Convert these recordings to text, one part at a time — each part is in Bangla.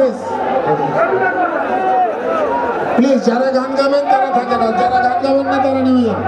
প্লিজ প্লিজ, যারা গান গাবেন তারা থাকে না, যারা গান গাবেন না তারা নেমে যান।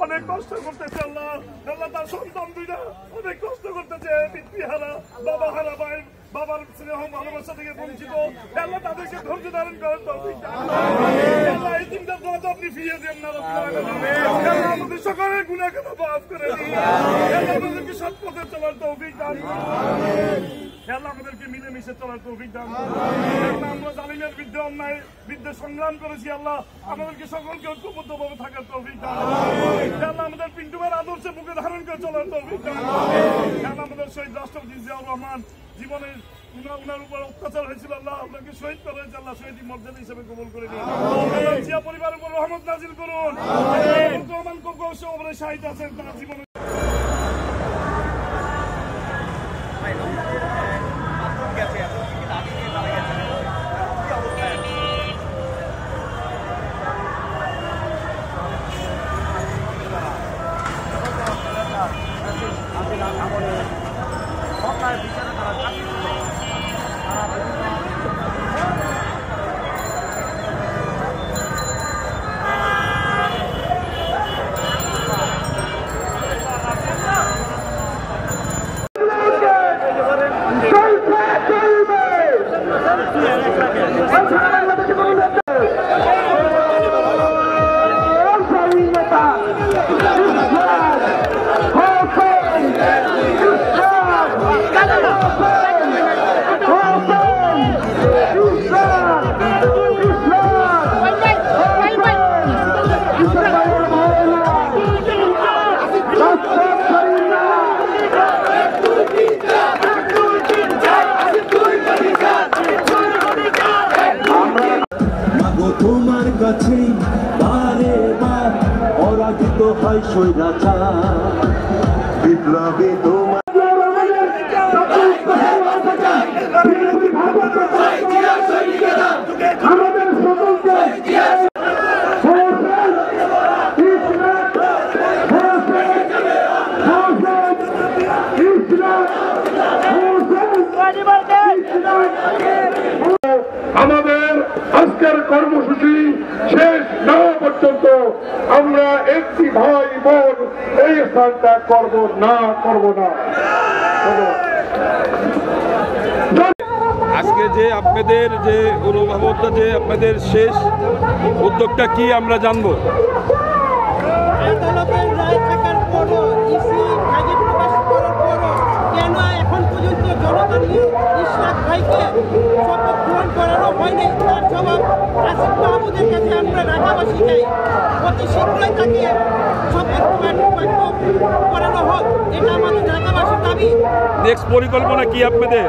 অনেক কষ্ট করতেছে আল্লাহ, আল্লাহ তার সন্তান দুইটা অনেক কষ্ট করতেছে, পিতৃহারা, বাবা হারা, ভাই বাবার স্নেহ ভালোবাসা থেকে বঞ্চিত। আল্লাহ তাদেরকে ধৈর্য ধারণ করেন, আল্লাহ এই চিন্তা দোয়া আপনি ফিরিয়ে দেন না, আমাদের সকলের গুনাহকে মাফ করে দিন, আমাদেরকে সৎ পথে চলার তৌফিক দান, আল্লাহ আমাদেরকে মিলেমিশে চলার তৌফিক দান। আমরা জালিমের বিরুদ্ধে অন্যায় বিরুদ্ধে সংগ্রাম করেছি, আল্লাহ আমাদেরকে সকলকে ঐক্যবদ্ধভাবে থাকার তৌফিক দান। আল্লাহ আমাদের পিন্টু ভাইয়ের আদর্শে বুকে ধারণ করে চলার তৌফিক দান। আমাদের শহীদ রাষ্ট্রপতি জিয়াউর রহমান জীবনের উনার উপর অত্যাচার হয়েছিল, আল্লাহ আপনাকে শহীদ করা হয়েছে, আল্লাহ শহীদ মর্যাদা হিসেবে কবুল করে দিন। জিয়া পরিবারের উপর রহমত নাজিল করুন। রহমান শাহিদ আছেন তার জীবনে তোমার কাছে বারে বার পরাজিত হয় স্বৈরাচার বিপ্লবী তোমার আমাদের সকলকে আমাদের আজকের কর্মসূচি শেষ না পর্যন্ত আমরা একটি ভাই বোন এই স্থান ত্যাগ করব না। আজকে যে আপনাদের যে অভিভাবকটা যে আপনাদের শেষ উদ্যোগটা কি আমরা জানবো। আদালতের রায় থাকার পরও ইসি গেজেট প্রকাশ করার পরও কেন এখন পর্যন্ত জনগণকে ইশরাক ভাইকে শপথ গ্রহণ করানো হয়নি, তার জবাব আসিফ মাহমুদের কাছে আমরা ঢাকাবাসী চাই। অতি শীঘ্রই তাকে শপথ করানো হোক, এটা আমাদের ঢাকাবাসীর দাবি। নেক্সট পরিকল্পনা কি আপনাদের?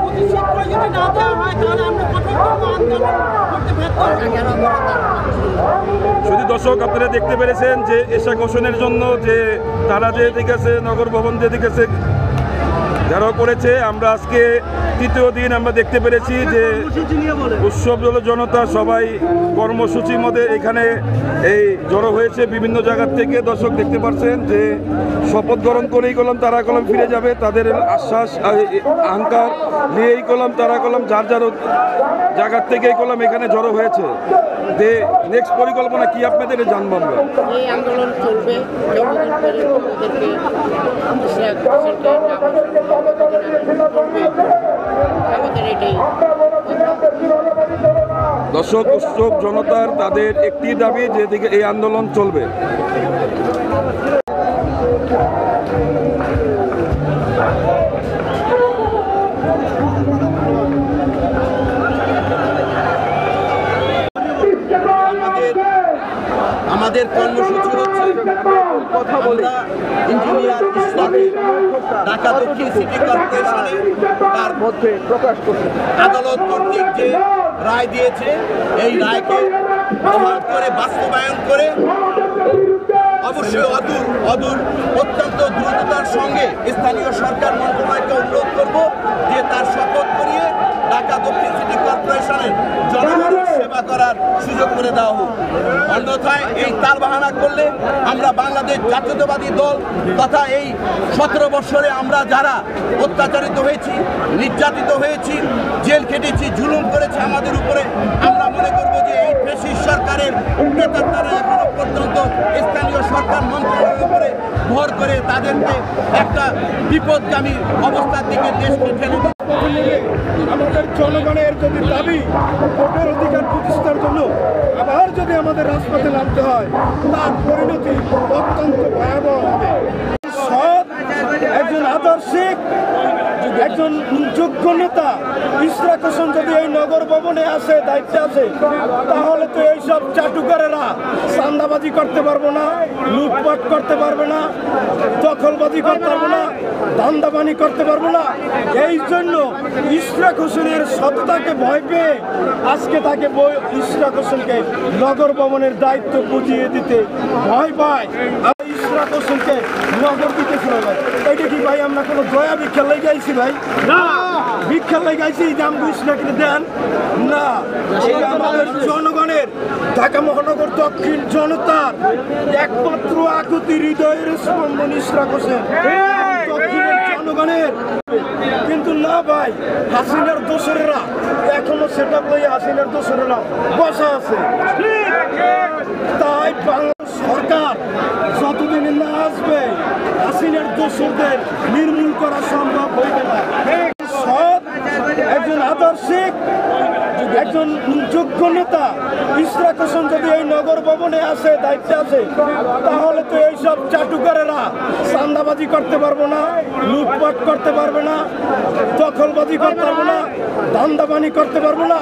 অতি শীঘ্রই যদি না দেওয়া হয় তাহলে আমরা কঠোরতম আন্দোলন করতে ব্যর্থ হব। শুধু দর্শক আপনারা দেখতে পেরেছেন যে এশা ঘোষণের জন্য যে তারা যে দেখেছে নগর ভবন যে দেখেছে যারা করেছে। আমরা আজকে তৃতীয় দিন আমরা দেখতে পেরেছি যে উৎসব জনতা সবাই কর্মসূচির মধ্যে এখানে এই জড়ো হয়েছে বিভিন্ন জায়গার থেকে। দর্শক দেখতে পাচ্ছেন যে শপথ গ্রহণ করেই কলম তারা কলম ফিরে যাবে, তাদের আশ্বাস অহংকার নিয়েই কলম তারা কলম যার যার জায়গার থেকে এই কলম এখানে জড়ো হয়েছে। যে নেক্সট পরিকল্পনা কি আপনাদের জানবো আমরা? এই আন্দোলন চলবে যতদিন আমাদের এটাই। দর্শক উৎসব জনতার তাদের একটি দাবি যেদিকে এই আন্দোলন চলবে। আমাদের কর্মসূচি হচ্ছে কথা বলে ইঞ্জিনিয়ার ইসলামী ঢাকা দক্ষিণ সিটি কর্পোরেশনে তার মধ্যে প্রকাশ করছে আদালত কর্তৃক যে রায় দিয়েছে এই রায়কে প্রমাণ করে বাস্তবায়ন করে অবশ্যই অদূর অত্যন্ত দ্রুততার সঙ্গে স্থানীয় সরকার মন্ত্রণালয়কে অনুরোধ করব যে তার শপথ করিয়ে ঢাকা দক্ষিণ সিটি কর্পোরেশনের জনগণের সেবা করার সুযোগ করে দেওয়া হোক। অন্যথায় এই তালবাহানা করলে আমরা বাংলাদেশ জাতীয়তাবাদী দল তথা এই 17 বছরে আমরা যারা অত্যাচারিত হয়েছি, নির্যাতিত হয়েছি, জেল খেটেছি, জুলুম করেছে আমাদের উপরে, আমরা মনে করব যে এই ফ্যাসিস্ট সরকারের নেতারা এখনো পর্যন্ত স্থানীয় সরকার মন্ত্রণালয়ের উপরে ভর করে তাদেরকে একটা বিপদগামী অবস্থার দিকে দেশকে ঠেলে দিচ্ছে। আমাদের জনগণের যদি দাবি ভোটের অধিকার প্রতিষ্ঠার জন্য আবার যদি আমাদের রাজপথে নামতে হয় তার পরিণতি অত্যন্ত ভয়াবহ হবে। সৎ একজন আদর্শিক একজন যোগ্য নেতা ইশরাক হোসেন যদি এই নগর ভবনে আসে, দায়িত্বে আছে, তাহলে তো এইসব চাটুকারেরা চাঁদাবাজি করতে পারবো না, লুটপাট করতে পারবে না, দখলবাজি করতে পারবো না, ধান্দাবানি করতে পারবো না। এই জন্য ইশরাক হোসেনের সততাকে ভয় পেয়ে আজকে তাকে ইশরাক হোসেনকে নগর ভবনের দায়িত্ব বুঝিয়ে দিতে ভয় পায়। ইশরাক হোসেনকে নগর দিতেছিল ভাই, এইটা কি ভাই আমরা কোনো দয়া ভিক্ষা লেগে আইছি ভাই? না, ভিক্ষা লেগে আইছি যে আমি ইশরাককে দেন না। এটা আমাদের জনগণের ঢাকা মহানগর দক্ষিণ জনতার একমাত্র আকুতি হৃদয়ের স্পন্দন ইশরাক হোসেন দক্ষিণের জনগণের। কিন্তু না ভাই, হাসিনার দোসরেরা এখনো সেটা লইয়া হাসিনার দোসরেরা বসা আছে। তাই বাংলাদেশ সরকার যতদিনে না আসবে হাসিনার দোসরদের নির্মূল করা সম্ভব হইবে না। সৎ একজন আদর্শিক একজন যোগ্য নেতা ইশরাক হোসেন যদি এই নগর ভবনে আসে, দায়িত্বে আছে, তাহলে তো এইসব চাটুকারেরা চাঁদাবাজি করতে পারবো না, লুটপাট করতে পারবে না, দখলবাজি করতে পারবো না, ধান্দাবানি করতে পারবো না।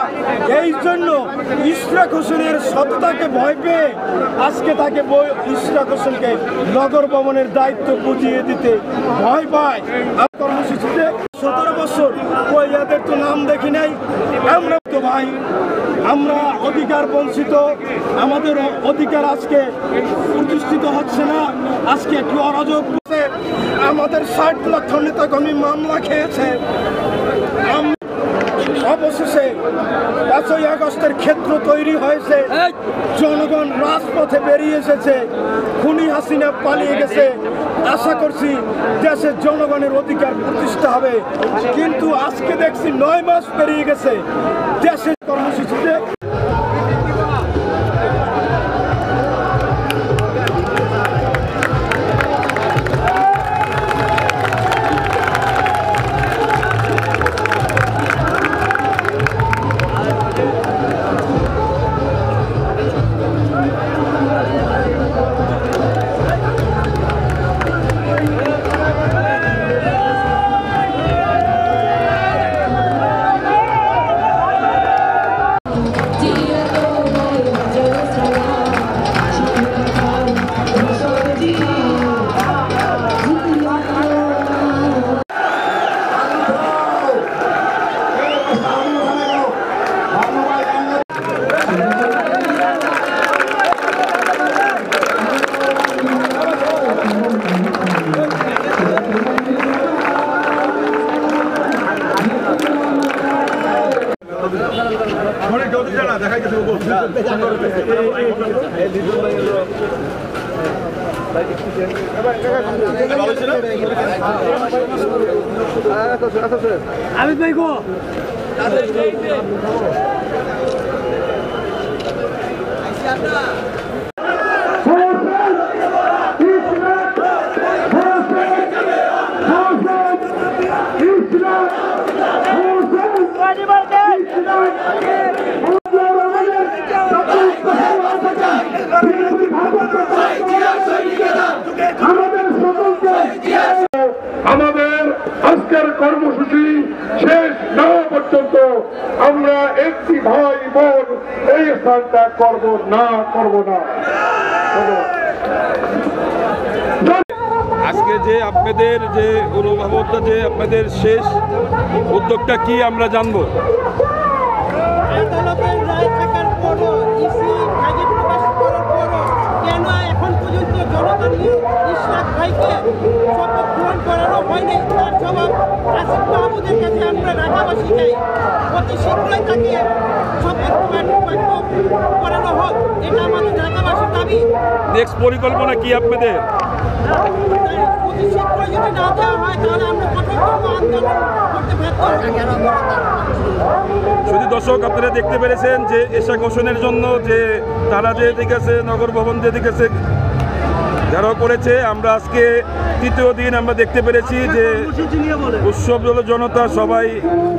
এই জন্য ইশরাক হোসেনের সততাকে ভয় পেয়ে আজকে তাকে ইশরাক হোসেনকে নগর ভবনের দায়িত্ব বুঝিয়ে দিতে ভয় পায়। কর্মসূচিতে 17 বছর ওই এদের তো নাম দেখি নাই। আমরা তো ভাই আমরা অধিকার বঞ্চিত, আমাদের অধিকার আজকে প্রতিষ্ঠিত হচ্ছে না। আজকে একটু অরাজক আমাদের 60 লক্ষ নেতাকর্মী মামলা খেয়েছে। অবশেষে 5ই আগস্টের ক্ষেত্র তৈরি হয়েছে, জনগণ রাজপথে বেরিয়ে এসেছে, খুনি হাসিনা পালিয়ে গেছে। আশা করছি দেশের জনগণের অধিকার প্রতিষ্ঠা হবে। কিন্তু আজকে দেখছি 9 মাস পেরিয়ে গেছে দেশের কর্মসূচিতে আমি ভাই গো আমাদের আজকের কর্মসূচি শেষ না হওয়া পর্যন্ত আমরা একটি ভাই বোন এই স্থান ত্যাগ করব না। আজকে যে আপনাদের যে অভিভাবকটা যে আপনাদের শেষ উদ্যোগটা কি আমরা জানবো। আদালতের রায় থাকার পরও ইসি গেজেট প্রকাশ করার পরও কেন এখন পর্যন্ত জনতা নিয়ে ইশরাক ভাইকে শপথ গ্রহণ করানো হয়নি, তার জবাব আসিফ মাহমুদের কাছে আমরা ঢাকাবাসী চাই। অতি শীঘ্রই তাকে শপথ করানো হোক, এটা আমাদের ঢাকাবাসীর দাবি। নেক্সট পরিকল্পনা কি আপনাদের? অতি শীঘ্রই যদি না দেওয়া হয় তাহলে আমরা কঠোরতম আন্দোলন করতে বাধ্য হব। শুধু দর্শক আপনারা দেখতে পেরেছেন যে এশা ঘোষণের জন্য যে তারা যে দিকে আছে নগর ভবন যে দিকে আছে যারা করেছে, আমরা আজকে তৃতীয় দিন আমরা দেখতে পেরেছি যে উৎসব জনতা সবাই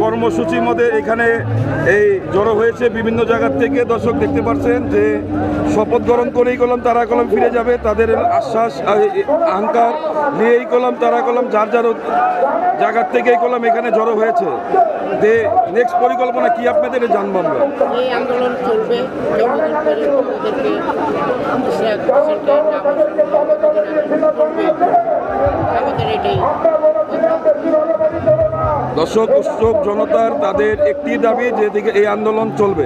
কর্মসূচির মধ্যে এখানে এই জড়ো হয়েছে বিভিন্ন জায়গার থেকে। দর্শক দেখতে পাচ্ছেন যে শপথ গ্রহণ করেই কলম তারা কলম ফিরে যাবে, তাদের আশ্বাস অহংকার নিয়েই কলম তারা কলম যার যার জায়গার থেকেই কলম এখানে জড়ো হয়েছে। যে নেক্সট পরিকল্পনা কি আপনাদের জানবো আমরা। এই আন্দোলন চলবে যতদিন পর্যন্ত ওদেরকে আমাদের এটাই। দর্শক উৎসব জনতার তাদের একটি দাবি যেদিকে এই আন্দোলন চলবে।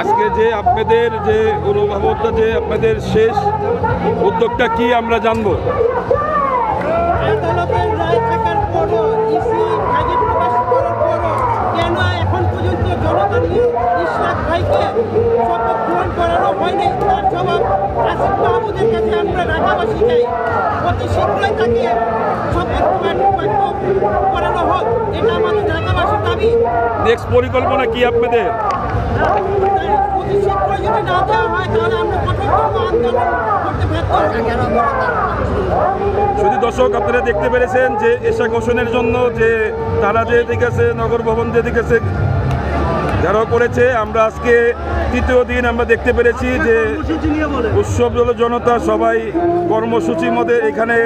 আজকে যে আপনাদের যে অভিভাবকটা যে আপনাদের শেষ উদ্যোগটা কি আমরা জানবো। আদালতের রায় থাকার পরও ইসি গেজেট প্রকাশ করার পরও কেন এখন পর্যন্ত জনতা নিয়ে ইশরাক ভাইকে শপথ গ্রহণ করানো হয়নি, তার জবাব আসিফ মাহমুদের কাছে আমরা ঢাকাবাসী চাই। অতি শীঘ্রই তাকে শপথ করানো হোক, এটা আমাদের ঢাকাবাসীর দাবি। নেক্সট পরিকল্পনা কি আপনাদের? অতি শীঘ্রই যদি না দেওয়া হয় তাহলে আমরা কঠোরতম আন্দোলন করতে বাধ্য হব। শুধু দর্শক আপনারা দেখতে পেরেছেন যে এশা ঘোষণের জন্য যে তারা যে দিকে আছে নগর ভবন যে দিকে আছে যারা করেছে, আমরা আজকে তৃতীয় দিন আমরা দেখতে পেরেছি যে উৎসব জনতা সবাই কর্মসূচির মধ্যে এখানে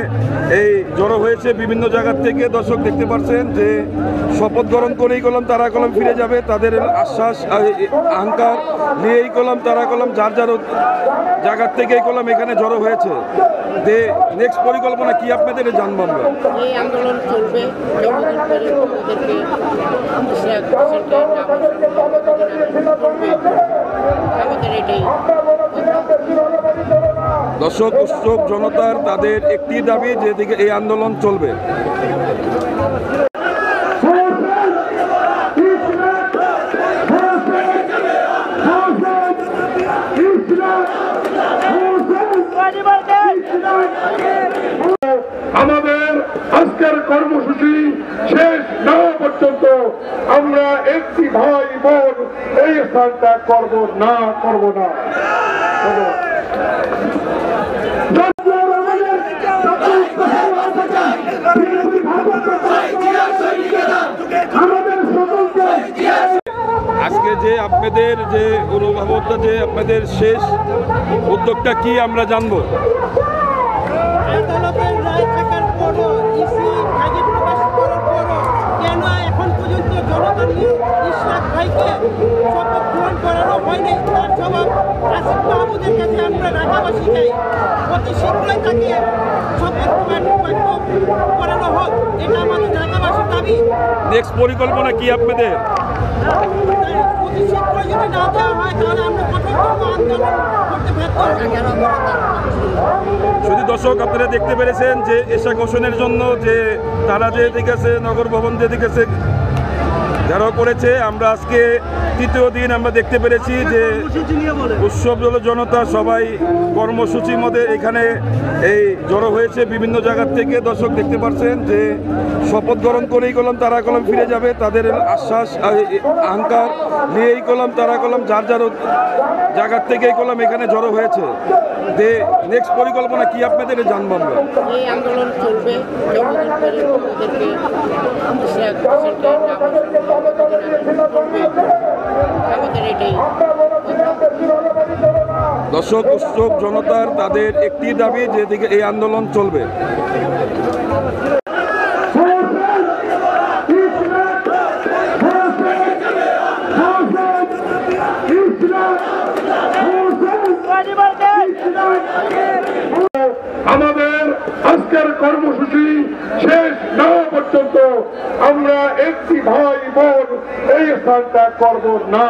এই জড়ো হয়েছে বিভিন্ন জায়গার থেকে। দর্শক দেখতে পাচ্ছেন যে শপথ গ্রহণ করেই কলম তারা কলম ফিরে যাবে, তাদের আশ্বাস অহংকার নিয়েই কলম তারা কলম যার যার জায়গার থেকেই কলম এখানে জড়ো হয়েছে। যে নেক্সট পরিকল্পনা কি আপনাদের জানবো আমরা। এই আন্দোলন চলবে যতদিন পর্যন্ত ওদেরকে আমাদের এটাই। দর্শক উৎসব জনতার তাদের একটি দাবি যেদিকে এই আন্দোলন চলবে। আমাদের আজকের কর্মসূচি শেষ না হওয়া পর্যন্ত আমরা একটি ভাই বোন এই স্থান ত্যাগ করব না। আজকে যে আপনাদের যে অভিভাবকটা যে আপনাদের শেষ উদ্যোগটা কি আমরা জানবো। আদালতের রায় থাকার পরও ইসি গেজেট প্রকাশ করার পরও কেন এখন পর্যন্ত জনতা নিয়ে ইশরাক ভাইকে শপথ গ্রহণ করানো হয়নি, তার জবাব আসিফ মাহমুদের কাছে আমরা ঢাকাবাসী চাই। অতি শীঘ্রই তাকে শপথ করানো হোক, এটা আমাদের ঢাকাবাসীর দাবি। নেক্সট পরিকল্পনা কি আপনাদের? অতি শীঘ্রই যদি না দেওয়া হয় তাহলে আমরা কঠোরতম আন্দোলন করতে শুধু দর্শক আপনারা দেখতে পেরেছেন যে এশা ঘোষণের জন্য যে তারা যে দিকে আছে নগর ভবন যে দিকে আছে ঘেরাও করেছে। আমরা আজকে তৃতীয় দিন আমরা দেখতে পেরেছি যে উৎসব জনতা সবাই কর্মসূচির মধ্যে এখানে এই জড়ো হয়েছে বিভিন্ন জায়গার থেকে। দর্শক দেখতে পাচ্ছেন যে শপথ গ্রহণ করেই করলাম তারা কলম ফিরে যাবে, তাদের আশ্বাস অহংকার নিয়েই করলাম তারা কলম যার যার জায়গার থেকেই করলাম এখানে জড়ো হয়েছে। যে নেক্সট পরিকল্পনা কি আপনাদের জানবো আমরা। এই আন্দোলন চলবে যতদিন আমাদের এটাই দর্শক উৎসব জনতার তাদের একটি দাবি যেদিকে এই আন্দোলন চলবে। আমাদের আজকের কর্মসূচি শেষ না হওয়া পর্যন্ত আমরা একটি ভাই বোন এই স্থানটা করব না।